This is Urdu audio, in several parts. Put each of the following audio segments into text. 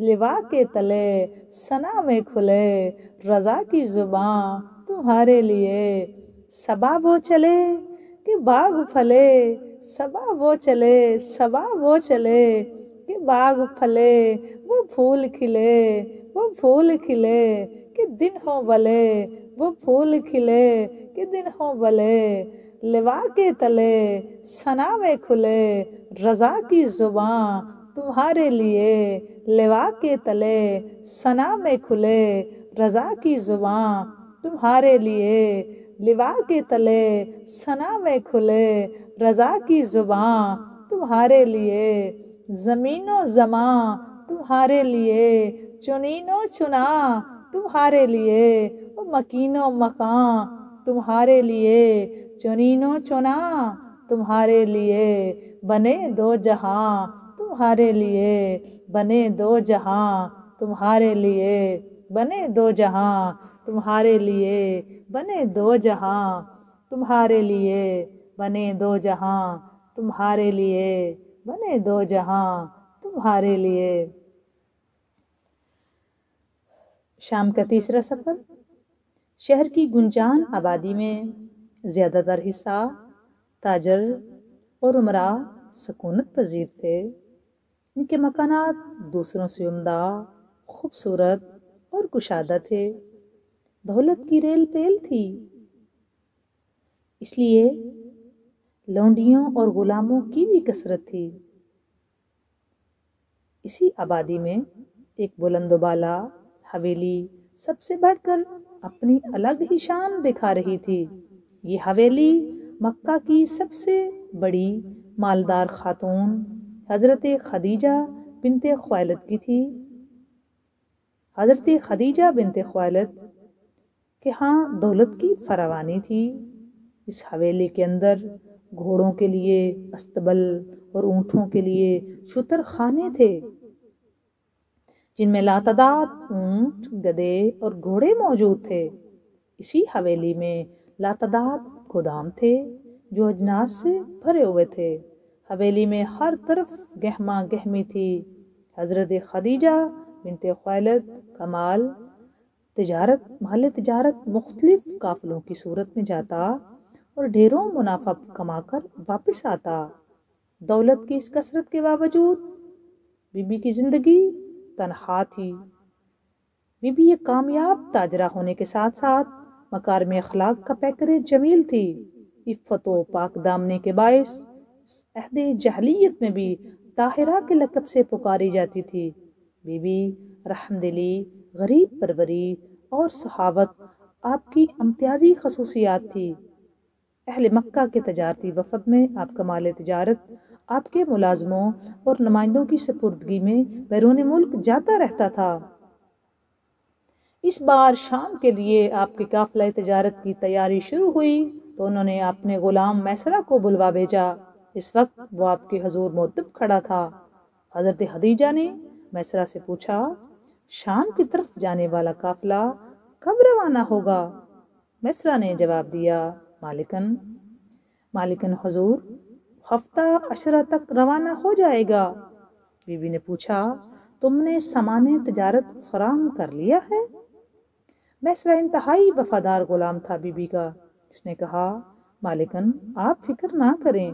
لوا کے تلے ثنا میں کھلے رضا کی زباں تمہارے لیے صبا وہ چلے کہ باغ پھلے صبا وہ چلے صبا وہ چلے کہ باغ پھلے وہ پھول کھلے وہ پھول کھلے کہ دن ہو بلے وہ پھول کھلے کہ دن ہو بلے لوا کے تلے ثنا میں کھلے رضا کی زباں تمہارے لیے لوا کے تلے ثنا میں کھلے رضا کی زباں تمہارے لیے لوا کے تلے ثنا میں کھلے رضا کی زباں تمہارے لیے زمین و زماں تمہارے لیے چنین و چنا تمہارے لیے مکین و مکان تمہارے لیے چنین و چنا تمہارے لیے بنے دو جہاں تمہارے لیے بنے دو جہاں تمہارے لیے بنے دو جہاں تمہارے لیے بنے دو جہاں تمہارے لیے بنے دو جہاں تمہارے لیے بنے دو جہاں تمہارے لیے۔ شام کا تیسرا سفر۔ شہر کی گنجان آبادی میں زیادہ تر حصہ تاجر اور عمرا سکونت پذیر تھے۔ ان کے مکانات دوسروں سے عمدہ، خوبصورت اور کشادہ تھے۔ دولت کی ریل پیل تھی، اس لیے لونڈیوں اور غلاموں کی بھی کثرت تھی۔ اسی آبادی میں ایک بلند و بالا حویلی سب سے بڑھ کر اپنی الگ ہی شان دکھا رہی تھی۔ یہ حویلی مکہ کی سب سے بڑی مالدار خاتون حضرت خدیجہ بنت خویلد کی تھی۔ حضرت خدیجہ بنت خویلد کے ہاں دولت کی فراوانی تھی۔ اس حویلی کے اندر گھوڑوں کے لیے استبل اور اونٹوں کے لیے شتر خانے تھے، جن میں لاتعداد اونٹ، گدھے اور گھوڑے موجود تھے۔ اسی حویلی میں لاتعداد گودام تھے جو اجناس سے بھرے ہوئے تھے۔ حویلی میں ہر طرف گہما گہمی تھی۔ حضرت خدیجہ بنت خویلد کا مال تجارت مختلف قافلوں کی صورت میں جاتا اور ڈھیروں منافع کما کر واپس آتا۔ دولت کی اس کثرت کے باوجود بی بی کی زندگی تنہا تھی۔ بی بی ایک کامیاب تاجرہ ہونے کے ساتھ ساتھ مکارم اخلاق کا پیکر جمیل تھی۔ عفت و پاک دامنی کے باعث عہد جاہلیت میں بھی طاہرہ کے لقب سے پکاری جاتی تھی۔ بی بی رحمدلی، غریب پروری اور سخاوت آپ کی امتیازی خصوصیات تھی۔ اہل مکہ کے تجارتی وفد میں آپ کا مال تجارت آپ کے ملازموں اور نمائندوں کی سپردگی میں بیرون ملک جاتا رہتا تھا۔ اس بار شام کے لیے آپ کے قافلہ تجارت کی تیاری شروع ہوئی تو انہوں نے اپنے غلام میسرہ کو بلوا بھیجا۔ اس وقت وہ آپ کے حضور مؤدب کھڑا تھا۔ حضرت خدیجہ نے میسرہ سے پوچھا، شام کی طرف جانے والا قافلہ کب روانہ ہوگا؟ میسرہ نے جواب دیا، مالکن حضور ہفتہ عشرہ تک روانہ ہو جائے گا۔ بی بی نے پوچھا، تم نے سامان تجارت فراہم کر لیا ہے؟ میسرہ انتہائی وفادار غلام تھا بی بی کا۔ اس نے کہا، مالکن آپ فکر نہ کریں،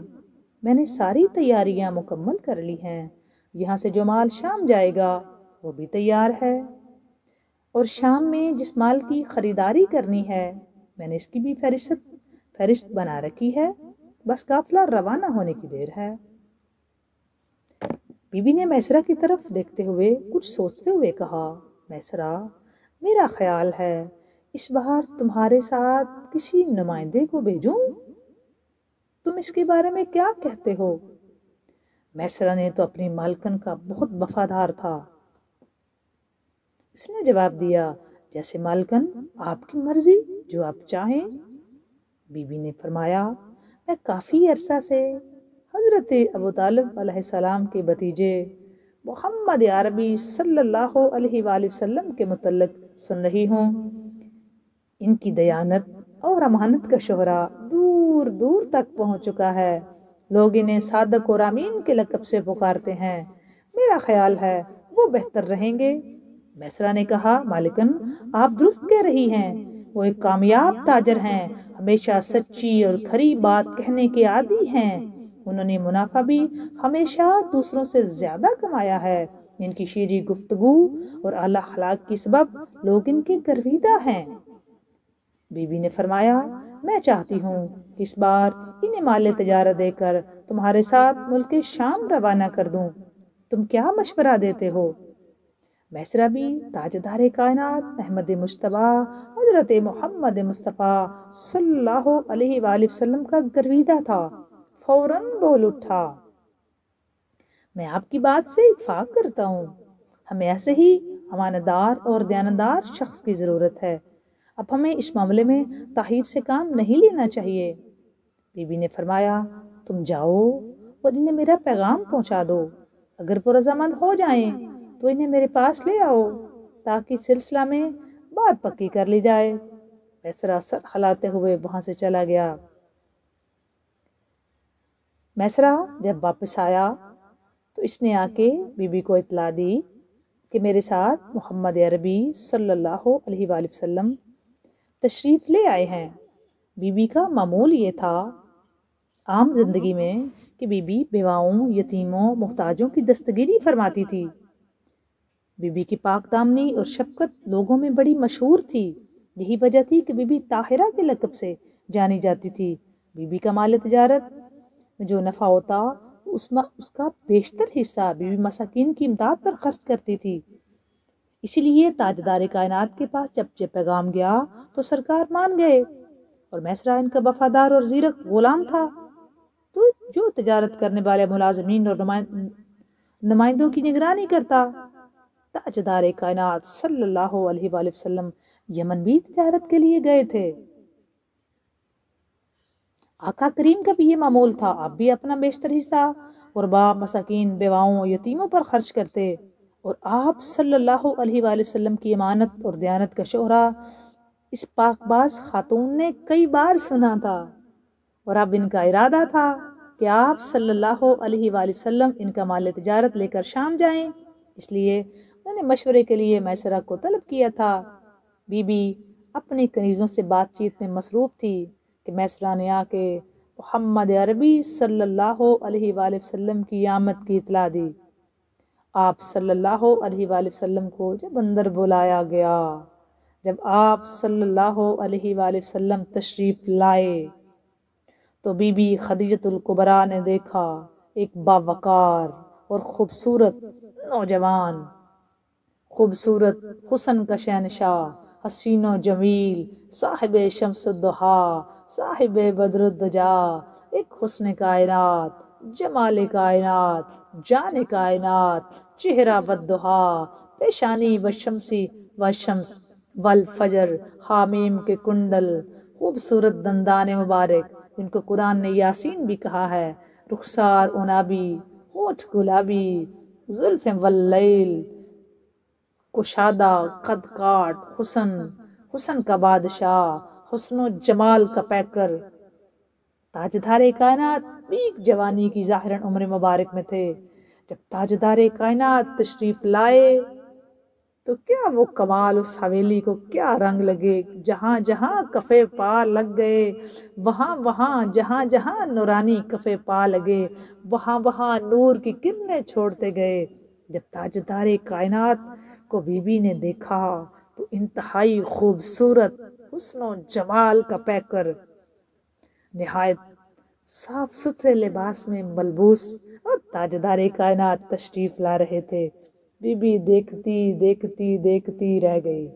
میں نے ساری تیاریاں مکمل کر لی ہیں۔ یہاں سے جو مال شام جائے گا وہ بھی تیار ہے، اور شام میں جس مال کی خریداری کرنی ہے میں نے اس کی بھی فہرست بنا رکھی ہے، بس قافلہ روانہ ہونے کی دیر ہے۔ بی بی نے میسرہ کی طرف دیکھتے ہوئے کچھ سوچتے ہوئے کہا، میسرہ میرا خیال ہے اس بار تمہارے ساتھ کسی نمائندے کو بھیجوں؟ تم اس کے بارے میں کیا کہتے ہو؟ میسرہ نے تو اپنی مالکن کا بہت وفادار تھا۔ اس نے جواب دیا، جیسے مالکن آپ کی مرضی، جو آپ چاہیں۔ بی بی نے فرمایا، میں کافی عرصہ سے حضرت ابو طالب علیہ السلام کے بھتیجے محمد عربی صلی اللہ علیہ وآلہ وسلم کے متعلق سن رہی ہوں۔ ان کی دیانت اور امانت کا شہرہ دور دور تک پہنچ چکا ہے۔ لوگ انہیں صادق اور امین کے لقب سے پکارتے ہیں۔ میرا خیال ہے وہ بہتر رہیں گے۔ میسرہ نے کہا مالکن آپ درست کہہ رہی ہیں، وہ ایک کامیاب تاجر ہیں، ہمیشہ سچی اور کھری بات کہنے کے عادی ہیں، انہوں نے منافع بھی ہمیشہ دوسروں سے زیادہ کمایا ہے، ان کی شیریں گفتگو اور اعلیٰ اخلاق کی سبب لوگ ان کے گرویدہ ہیں۔ بی بی نے فرمایا میں چاہتی ہوں کہ اس بار انہیں مال تجارت دے کر تمہارے ساتھ ملک شام روانہ کر دوں، تم کیا مشورہ دیتے ہو؟ میسرہ بھی تاجدار کائنات احمد مجتبیٰ حضرت محمد مصطفیٰ صلی اللہ علیہ وآلہ وسلم کا گرویدہ تھا، فوراً بول اٹھا میں آپ کی بات سے اتفاق کرتا ہوں، ہمیں ایسے ہی امانتدار اور دیانتدار شخص کی ضرورت ہے، اب ہمیں اس معاملے میں تاخیر سے کام نہیں لینا چاہیے۔ بی بی نے فرمایا تم جاؤ اور انہیں میرا پیغام پہنچا دو، اگر وہ رضامند ہو جائیں تو انہیں میرے پاس لے آؤ تاکہ سلسلہ میں بات پکی کر لی جائے۔ میسرہ سر ہلاتے ہوئے وہاں سے چلا گیا۔ میسرہ جب واپس آیا تو اس نے آ کے بی بی کو اطلاع دی کہ میرے ساتھ محمد عربی صلی اللہ علیہ وآلہ وسلم تشریف لے آئے ہیں۔ بی بی کا معمول یہ تھا عام زندگی میں کہ بی بی بیواؤں، یتیموں، محتاجوں کی دستگیری فرماتی تھی۔ بی بی کی پاک دامنی اور شفقت لوگوں میں بڑی مشہور تھی، یہی وجہ تھی کہ بی بی طاہرہ کے لقب سے جانی جاتی تھی۔ بی بی کا مال تجارت میں جو نفع ہوتا اس کا بیشتر حصہ بی بی مساکین کی امداد پر خرچ کرتی تھی۔ اسی لیے تاجدار کائنات کے پاس جب یہ پیغام گیا تو سرکار مان گئے، اور میسرہ ان کا وفادار اور زیرک غلام تھا، تو جو تجارت کرنے والے ملازمین اور نمائندوں کی نگرانی کرتا۔ تاجدار کائنات صلی اللہ علیہ وآلہ وسلم یمن بھی تجارت کے لیے گئے تھے۔ آقا کریم کا بھی یہ معمول تھا، آپ بھی اپنا بیشتر حصہ غربا، مساکین، بیواؤں، یتیموں پر خرچ کرتے، اور آپ صلی اللہ علیہ وآلہ وسلم کی امانت اور دیانت کا شعرہ اس پاک باز خاتون نے کئی بار سنا تھا، اور اب ان کا ارادہ تھا کہ آپ صلی اللہ علیہ وآلہ وسلم ان کا مال تجارت لے کر شام جائیں، اس لیے انہوں نے مشورے کے لیے میسرہ کو طلب کیا تھا۔ بی بی اپنی کنیزوں سے بات چیت میں مصروف تھی کہ میسرہ نے آ کے محمد عربی صلی اللہ علیہ وآلہ وسلم کی آمد کی اطلاع دی۔ آپ صلی اللہ علیہ وآلہ وسلم کو جب اندر بلایا گیا، جب آپ صلی اللہ علیہ وآلہ وسلم تشریف لائے تو بی بی خدیجۃ الکبریٰ نے دیکھا ایک باوقار اور خوبصورت نوجوان، خوبصورت حسن کا شہنشاہ، حسین و جمیل، صاحب شمس الضحیٰ، صاحب بدر الدجا، ایک حسن کائنات، جمال کائنات، جان کائنات، چہرہ والضحیٰ، پیشانی والشمسی والشمس والفجر، حامیم کے کنڈل، خوبصورت دندان مبارک جن کو قرآن نے یاسین بھی کہا ہے، رخسار عنابی، ہونٹ گلابی، زلف واللیل، کشادہ، قد کاٹ، حسن کا بادشاہ، حسن و جمال کا پیکر۔ تاجدار کائنات بیک جوانی کی ظاہراً عمر مبارک میں تھے۔ جب تاجدار کائنات تشریف لائے تو کیا وہ کمال، اس حویلی کو کیا رنگ لگے، جہاں جہاں کفے پا لگ گئے، وہاں جہاں جہاں نورانی کفے پا لگے، وہاں نور کی کرنیں چھوڑتے گئے۔ جب تاجدار کائنات کو بی بی نے دیکھا تو انتہائی خوبصورت حسن و جمال کا پیکر، نہایت صاف ستھرے لباس میں ملبوس، اور تاجدار کائنات تشریف لا رہے تھے۔ بی بی دیکھتی رہ گئی۔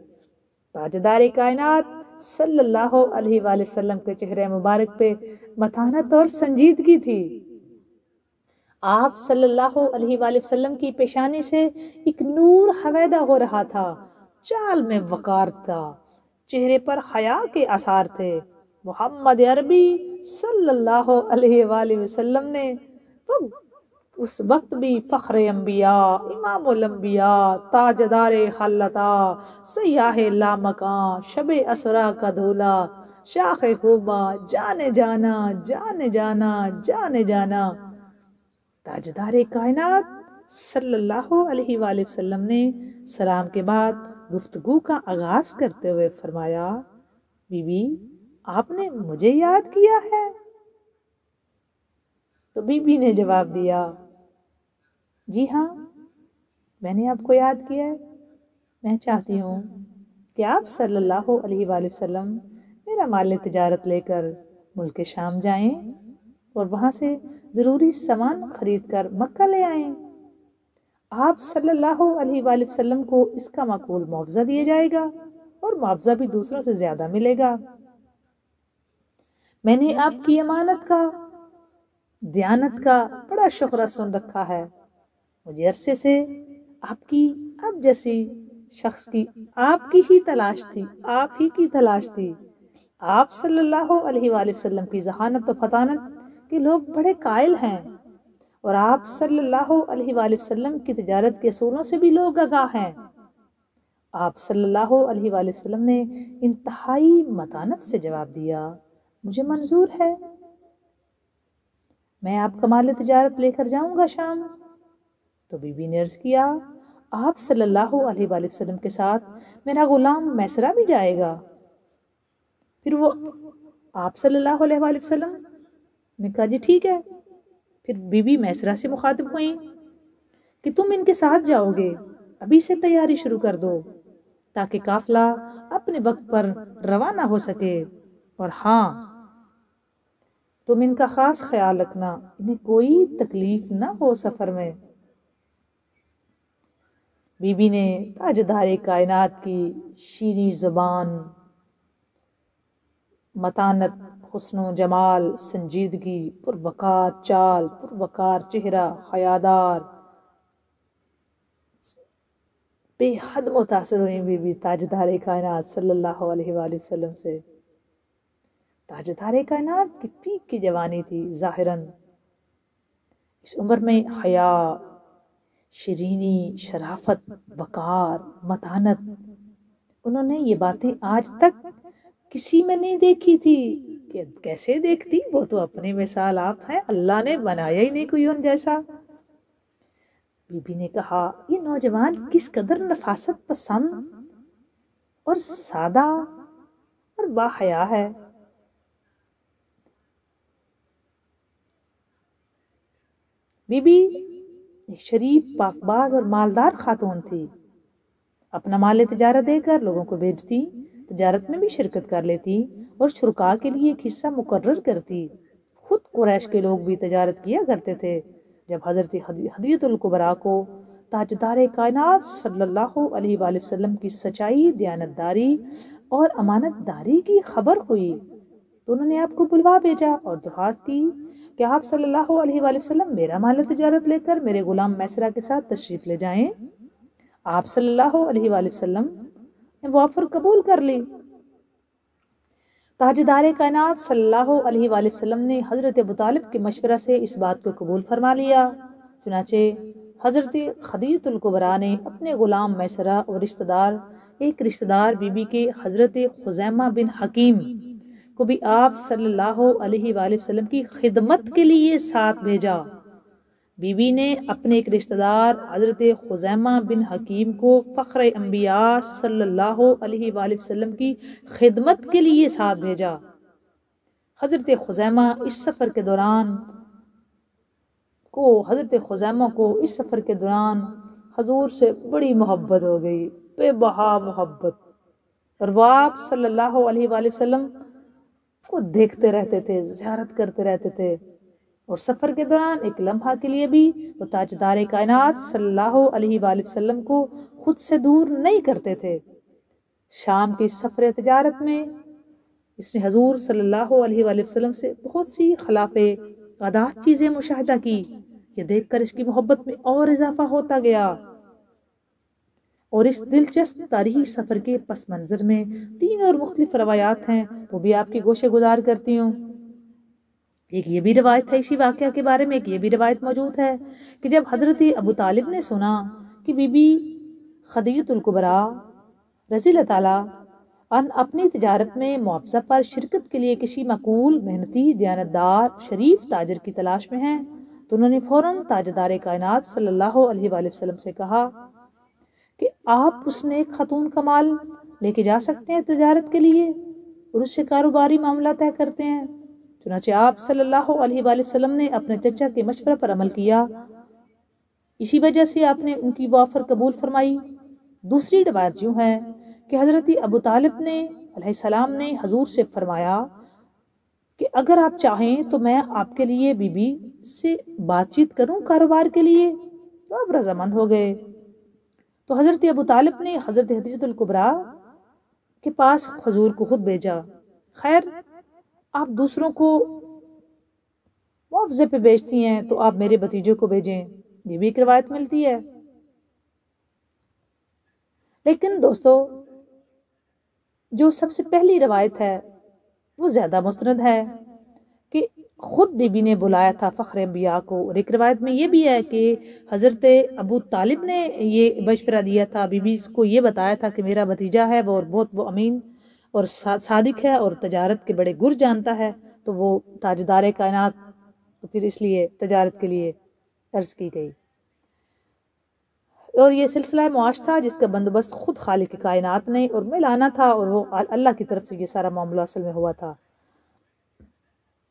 تاجدار کائنات صلی اللہ علیہ وآلہ وسلم کے چہرے مبارک پہ متانت اور سنجیدگی تھی۔ آپ صلی اللہ علیہ وآلہ وسلم کی پیشانی سے ایک نور حویدہ ہو رہا تھا، چال میں وقار تھا، چہرے پر حیا کے آثار تھے۔ محمد عربی صلی اللہ علیہ وآلہ وسلم نے اس وقت بھی فخر انبیاء، امام الانبیاء، تاجدار حلتا، سیاح لامکاں، شب اسرا کا دھولا، شاخ خوبا، جانے جانا، تاجدار کائنات صلی اللہ علیہ وآلہ وسلم نے سلام کے بعد گفتگو کا آغاز کرتے ہوئے فرمایا، بی بی آپ نے مجھے یاد کیا ہے؟ تو بی بی نے جواب دیا، جی ہاں میں نے آپ کو یاد کیا ہے، میں چاہتی ہوں کہ آپ صلی اللہ علیہ وآلہ وسلم میرا مال تجارت لے کر ملک شام جائیں اور وہاں سے ضروری سامان خرید کر مکہ لے آئیں۔ آپ صلی اللہ علیہ وآلہ وسلم کو اس کا معقول معاوضہ دیا جائے گا اور معاوضہ بھی دوسروں سے زیادہ ملے گا۔ میں نے آپ کی امانت کا، دیانت کا بڑا شکر سن رکھا ہے۔ مجھے عرصے سے آپ جیسی شخص کی آپ کی ہی تلاش تھی۔ آپ صلی اللہ علیہ وآلہ وسلم کی ذہانت و فطانت کے لوگ بڑے قائل ہیں، اور آپ صلی اللہ علیہ وآلہ وسلم کی تجارت کے اصولوں سے بھی لوگ آگاہ ہیں۔ آپ صلی اللہ علیہ وآلہ وسلم نے انتہائی متانت سے جواب دیا، مجھے منظور ہے، میں آپ کا مال تجارت لے کر جاؤں گا شام۔ تو بی بی نے عرض کیا، آپ صلی اللہ علیہ وآلہ وسلم کے ساتھ میرا غلام میسرہ بھی جائے گا؟ پھر وہ آپ صلی اللہ علیہ وآلہ وسلم نے کہا جی ٹھیک ہے۔ پھر بی بی میسرہ سے مخاطب ہوئیں کہ تم ان کے ساتھ جاؤ گے، ابھی سے تیاری شروع کر دو تاکہ قافلہ اپنے وقت پر روانہ ہو سکے، اور ہاں تم ان کا خاص خیال رکھنا، انہیں کوئی تکلیف نہ ہو سفر میں۔ بی بی نے تاجدار کائنات کی شیریں زبان، متانت، حسن و جمال، سنجیدگی، پروقار چال، پروقار چہرہ، حیادار، بے حد متاثر ہوئی بی بی تاجدار کائنات صلی اللہ علیہ وآلہ وسلم سے۔ تاجدار کائنات کی پیک کی جوانی تھی ظاہراً، اس عمر میں حیا، شرینی، شرافت، وقار، متانت، انہوں نے یہ باتیں آج تک کسی میں نہیں دیکھی تھی۔ کہ کیسے دیکھتی، وہ تو اپنی مثال آپ ہیں، اللہ نے بنایا ہی نہیں کوئی ان جیسا۔ بی بی نے کہا، یہ نوجوان کس قدر نفاست پسند اور سادہ اور باحیا ہے۔ بی بی ایک شریف، پاکباز اور مالدار خاتون تھی، اپنا مال تجارت دے کر لوگوں کو بھیجتی، تجارت میں بھی شرکت کر لیتی اور شرکاء کے لیے ایک حصہ مقرر کرتی۔ خود قریش کے لوگ بھی تجارت کیا کرتے تھے۔ جب حضرت خدیجہ الکبریٰ کو تاجدار کائنات صلی اللہ علیہ وآلہ وسلم کی سچائی، دیانتداری اور امانت داری کی خبر ہوئی تو انہوں نے آپ کو بلوا بھیجا اور درخواست کی کہ آپ صلی اللہ علیہ وآلہ وسلم میرا مال تجارت لے کر میرے غلام میسرہ کے ساتھ تشریف لے جائیں۔ آپ صلی اللہ علیہ وآلہ وسلم نے وہ آفر قبول کر لی۔ تاجدار کائنات صلی اللہ علیہ وآلہ وسلم نے حضرت ابو طالب کے مشورہ سے اس بات کو قبول فرما لیا۔ چنانچہ حضرت خدیجہ الکبریٰ نے اپنے غلام میسرہ اور ایک رشتہ دار بی بی کے حضرت خزیمہ بن حکیم کو بھی آپ صلی اللہ علیہ وآلہ وسلم کی خدمت کے لیے ساتھ بھیجا۔ بی بی نے اپنے ایک رشتہ دار حضرت خزیمہ بن حکیم کو فخر انبیاء صلی اللہ علیہ وآلہ وسلم کی خدمت کے لیے ساتھ بھیجا۔ حضرت خزیمہ کو اس سفر کے دوران حضور سے بڑی محبت ہو گئی، بے بہا محبت، اور وہ آپ صلی اللہ علیہ وآلہ وسلم کو دیکھتے رہتے تھے، زیارت کرتے رہتے تھے، اور سفر کے دوران ایک لمحہ کے لیے بھی وہ تاجدار کائنات صلی اللہ علیہ وآلہ وسلم کو خود سے دور نہیں کرتے تھے۔ شام کی سفر تجارت میں اس نے حضور صلی اللہ علیہ وآلہ وسلم سے بہت سی خلاف عادات چیزیں مشاہدہ کی، یہ دیکھ کر اس کی محبت میں اور اضافہ ہوتا گیا۔ اور اس دلچسپ تاریخی سفر کے پس منظر میں 3 اور مختلف روایات ہیں، وہ بھی آپ کی گوشے گزار کرتی ہوں۔ ایک یہ بھی روایت ہے اسی واقعہ کے بارے میں، ایک یہ بھی روایت موجود ہے کہ جب حضرت ابو طالب نے سنا کہ بی بی خدیجہ الکبریٰ رضی اللہ تعالیٰ اپنی تجارت میں معاوضہ پر شرکت کے لیے کسی معقول، محنتی، دیانتدار، شریف تاجر کی تلاش میں ہیں، تو انہوں نے فوراً تاجدار کائنات صلی اللہ علیہ وآلہ وسلم سے کہا کہ آپ اس نیک خاتون کا مال لے کے جا سکتے ہیں تجارت کے لیے اور اس سے کاروباری معاملہ طے کرتے ہیں۔ چنانچہ آپ صلی اللہ علیہ وآلہ وسلم نے اپنے چچا کے مشورے پر عمل کیا، اسی وجہ سے آپ نے ان کی وہ آفر قبول فرمائی۔ دوسری روایت یوں ہے کہ حضرت ابو طالب نے علیہ السلام نے حضور سے فرمایا کہ اگر آپ چاہیں تو میں آپ کے لیے بی بی سے بات چیت کروں کاروبار کے لیے، تو آپ رضامند ہو گئے۔ تو حضرت ابو طالب نے حضرت خدیجہ الکبریٰ کے پاس حضور کو خود بھیجا۔ خیر، آپ دوسروں کو معاوضے پہ بیچتی ہیں تو آپ میرے بھتیجے کو بھیجیں، یہ بھی ایک روایت ملتی ہے۔ لیکن دوستو، جو سب سے پہلی روایت ہے وہ زیادہ مستند ہے کہ خود بی بی نے بلایا تھا فخر انبیاء کو، اور ایک روایت میں یہ بھی ہے کہ حضرت ابو طالب نے یہ مشورہ دیا تھا، بی بی کو یہ بتایا تھا کہ میرا بھتیجا ہے وہ بہت وہ امین اور صادق ہے اور تجارت کے بڑے گر جانتا ہے، تو وہ تاجدار کائنات، تو پھر اس لیے تجارت کے لیے عرض کی گئی۔ اور یہ سلسلہ معاش تھا جس کا بندوبست خود خالق کائنات نے اور میں لانا تھا، اور وہ اللہ کی طرف سے یہ سارا معاملہ اصل میں ہوا تھا۔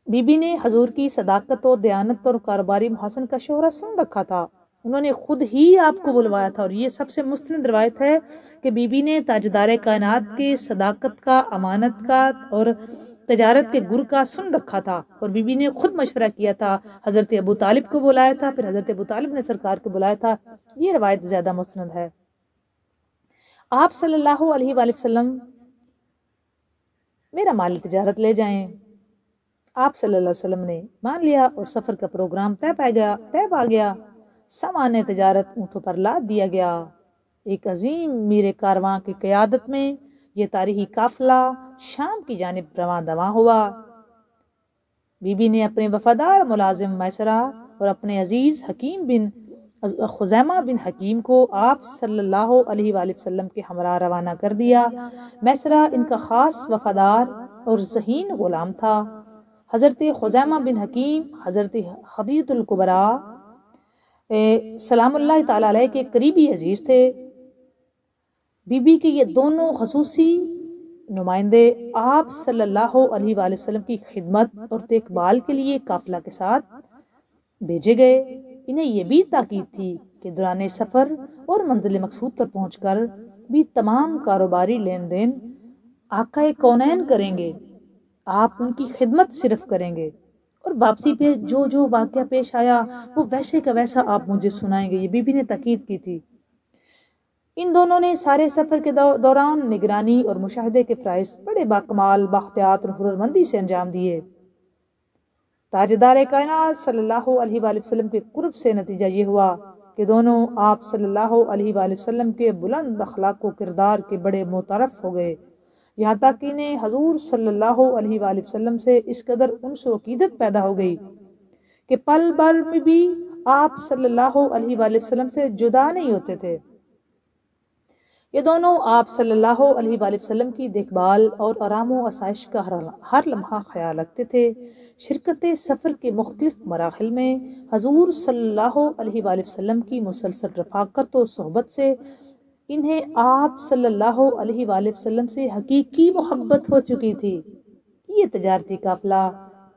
بی بی نے حضور کی صداقت اور دیانت اور کاروباری محاسن کا شہرہ سن رکھا تھا، انہوں نے خود ہی آپ کو بلوایا تھا، اور یہ سب سے مستند روایت ہے کہ بی بی نے تاجدار کائنات کے صداقت کا، امانت کا اور تجارت کے گر کا سن رکھا تھا، اور بی بی نے خود مشورہ کیا تھا، حضرت ابو طالب کو بلایا تھا، پھر حضرت ابو طالب نے سرکار کو بلایا تھا۔ یہ روایت زیادہ مستند ہے۔ آپ صلی اللہ علیہ وآلہ وسلم میرا مال تجارت لے جائیں، آپ صلی اللہ علیہ وسلم نے مان لیا اور سفر کا پروگرام طے پا گیا۔ سامان تجارت اونٹوں پر لاد دیا گیا۔ ایک عظیم میر کارواں کی قیادت میں یہ تاریخی قافلہ شام کی جانب رواں دواں ہوا۔ بی بی نے اپنے وفادار ملازم میسرہ اور اپنے عزیز حکیم بن خزیمہ بن حکیم کو آپ صلی اللہ علیہ وآلہ وسلم کے ہمراہ روانہ کر دیا۔ میسرہ ان کا خاص وفادار اور ذہین غلام تھا۔ حضرت خزیمہ بن حکیم حضرت خدیجہ الکبریٰ سلام اللہ تعالیٰ علیہ کے قریبی عزیز تھے۔ بی بی کے یہ دونوں خصوصی نمائندے آپ صلی اللہ علیہ وآلہ وسلم کی خدمت اور دیکھ بھال کے لیے قافلہ کے ساتھ بھیجے گئے۔ انہیں یہ بھی تاکید تھی کہ دوران سفر اور منزل مقصود پر پہنچ کر بھی تمام کاروباری لین دین آقا کونین کریں گے، آپ ان کی خدمت صرف کریں گے، اور واپسی پہ جو جو واقعہ پیش آیا وہ ویسے کا ویسا آپ مجھے سنائیں گے، یہ بی بی نے تاکید کی تھی۔ ان دونوں نے سارے سفر کے دوران نگرانی اور مشاہدے کے فرائض بڑے باکمال، بااختیار اور ہنرمندی سے انجام دیے۔ تاجدار کائنات صلی اللہ علیہ وآلہ وسلم کے قرب سے نتیجہ یہ ہوا کہ دونوں آپ صلی اللہ علیہ وآلہ وسلم کے بلند اخلاق و کردار کے بڑے معترف ہو گئے، یہاں تک کہ انہیں حضور صلی اللہ علیہ وآلہ وسلم سے اس قدر انس و عقیدت پیدا ہو گئی کہ پل بھر میں بھی آپ صلی اللہ علیہ وآلہ وسلم سے جدا نہیں ہوتے تھے۔ یہ دونوں آپ صلی اللہ علیہ وآلہ وسلم کی دیکھ بھال اور آرام و آسائش کا ہر لمحہ خیال رکھتے تھے۔ شرکت سفر کے مختلف مراحل میں حضور صلی اللہ علیہ وآلہ وسلم کی مسلسل رفاقت و صحبت سے انہیں آپ صلی اللہ علیہ وآلہ وسلم سے حقیقی محبت ہو چکی تھی۔ یہ تجارتی قافلہ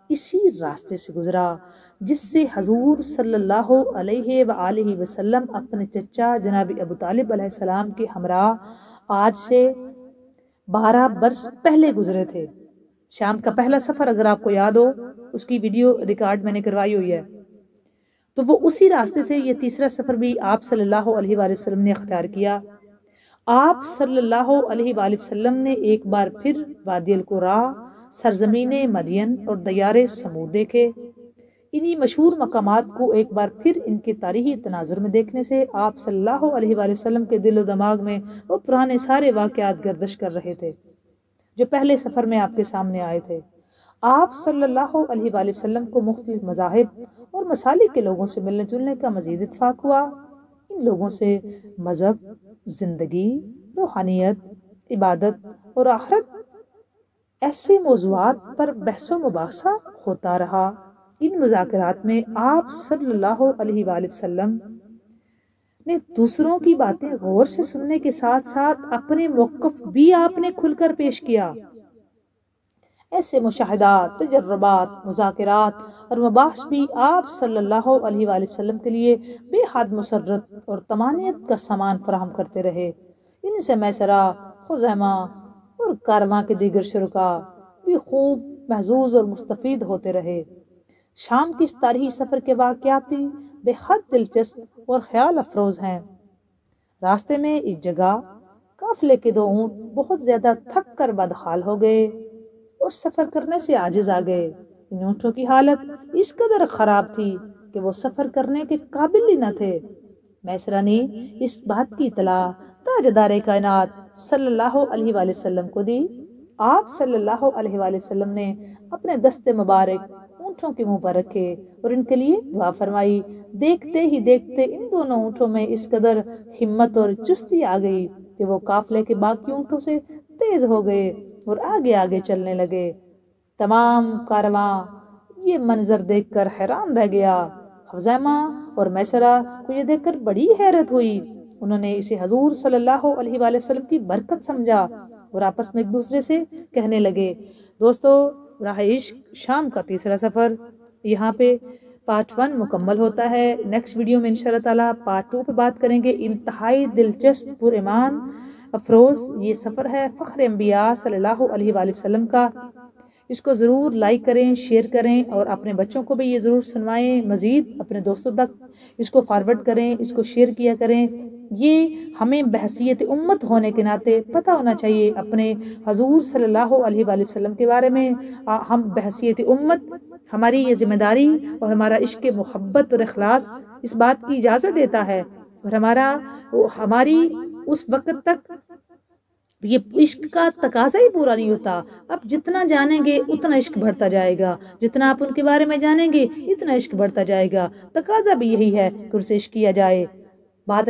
اسی راستے سے گزرا جس سے حضور صلی اللہ علیہ وآلہ وسلم اپنے چچا جناب ابو طالب علیہ السلام کے ہمراہ آج سے 12 برس پہلے گزرے تھے۔ شام کا پہلا سفر اگر آپ کو یاد ہو، اس کی ویڈیو ریکارڈ میں نے کروائی ہوئی ہے، تو وہ اسی راستے سے یہ تیسرا سفر بھی آپ صلی اللہ علیہ وآلہ وسلم نے اختیار کیا۔ آپ صلی اللہ علیہ وآلہ وسلم نے ایک بار پھر وادی القرا، سرزمین مدین اور دیار سمود دیکھے۔ انہی مشہور مقامات کو ایک بار پھر ان کے تاریخی تناظر میں دیکھنے سے آپ صلی اللہ علیہ وآلہ وسلم کے دل و دماغ میں وہ پرانے سارے واقعات گردش کر رہے تھے جو پہلے سفر میں آپ کے سامنے آئے تھے۔ آپ صلی اللہ علیہ وآلہ وسلم کو مختلف مذاہب اور مسالک کے لوگوں سے ملنے جلنے کا مزید اتفاق ہوا۔ ان لوگوں سے مذہب، زندگی، روحانیت، عبادت اور آخرت ایسے موضوعات پر بحث و مباحثہ ہوتا رہا ان مذاکرات میں آپ صلی اللہ علیہ وآلہ وسلم نے دوسروں کی باتیں غور سے سننے کے ساتھ ساتھ اپنے موقف بھی آپ نے کھل کر پیش کیا۔ ایسے مشاہدات، تجربات، مذاکرات اور مباحث بھی آپ صلی اللہ علیہ وآلہ وسلم کے لیے بے حد مسرت اور طمانینت کا سامان فراہم کرتے رہے۔ ان سے میسرہ، خزیمہ اور کارواں کے دیگر شرکاء بھی خوب محظوظ اور مستفید ہوتے رہے۔ شام کی اس تاریخی سفر کے واقعات بے حد دلچسپ اور خیال افروز ہیں۔ راستے میں ایک جگہ قافلے کے 2 اونٹ بہت زیادہ تھک کر بدحال ہو گئے اور سفر کرنے سے عاجز آ گئے۔ ان اونٹوں کی حالت اس قدر خراب تھی کہ وہ سفر کرنے کے قابل ہی نہ تھے۔ میسرہ نے اس بات کی اطلاع تاجدار کائنات صلی اللہ علیہ وآلہ وسلم کو دی۔ آپ صلی اللہ علیہ وآلہ وسلم نے اپنے دست مبارک اونٹوں کے منہ پر رکھے اور ان کے لیے دعا فرمائی۔ دیکھتے ہی دیکھتے ان دونوں اونٹوں میں اس قدر ہمت اور چستی آ گئی کہ وہ قافلے کے باقی اونٹوں سے تیز ہو گئے اور آگے آگے چلنے لگے۔ تمام کارواں یہ منظر دیکھ کر حیران رہ گیا۔ خزیمہ اور میسرہ کو یہ دیکھ کر بڑی حیرت ہوئی۔ انہوں نے اسے حضور صلی اللہ علیہ وآلہ وسلم کی برکت سمجھا اور آپس میں ایک دوسرے سے کہنے لگے۔ دوستو، راہ عشق شام کا تیسرا سفر یہاں پہ پارٹ 1 مکمل ہوتا ہے۔ نیکسٹ ویڈیو میں انشاءاللہ تعالیٰ پارٹ 2 پہ بات کریں گے۔ انتہائی دلچسپ پر ایمان افروز یہ سفر ہے فخر انبیاء صلی اللہ علیہ وآلہ وسلم کا۔ اس کو ضرور لائک کریں، شیئر کریں اور اپنے بچوں کو بھی یہ ضرور سنوائیں، مزید اپنے دوستوں تک اس کو فارورڈ کریں، اس کو شیئر کیا کریں۔ یہ ہمیں بحیثیت امت ہونے کے ناطے پتہ ہونا چاہیے اپنے حضور صلی اللہ علیہ وآلہ وسلم کے بارے میں۔ ہم بحیثیت امت، ہماری یہ ذمہ داری اور ہمارا عشق محبت اور اخلاص اس بات کی اجازت دیتا ہے، اور ہماری اس وقت تک یہ عشق کا تقاضا ہی پورا نہیں ہوتا۔ اب جتنا جانیں گے اتنا عشق بڑھتا جائے گا، جتنا آپ ان کے بارے میں جانیں گے اتنا عشق بڑھتا جائے گا۔ تقاضا بھی یہی ہے کہ ان سے عشق کیا جائے۔ بات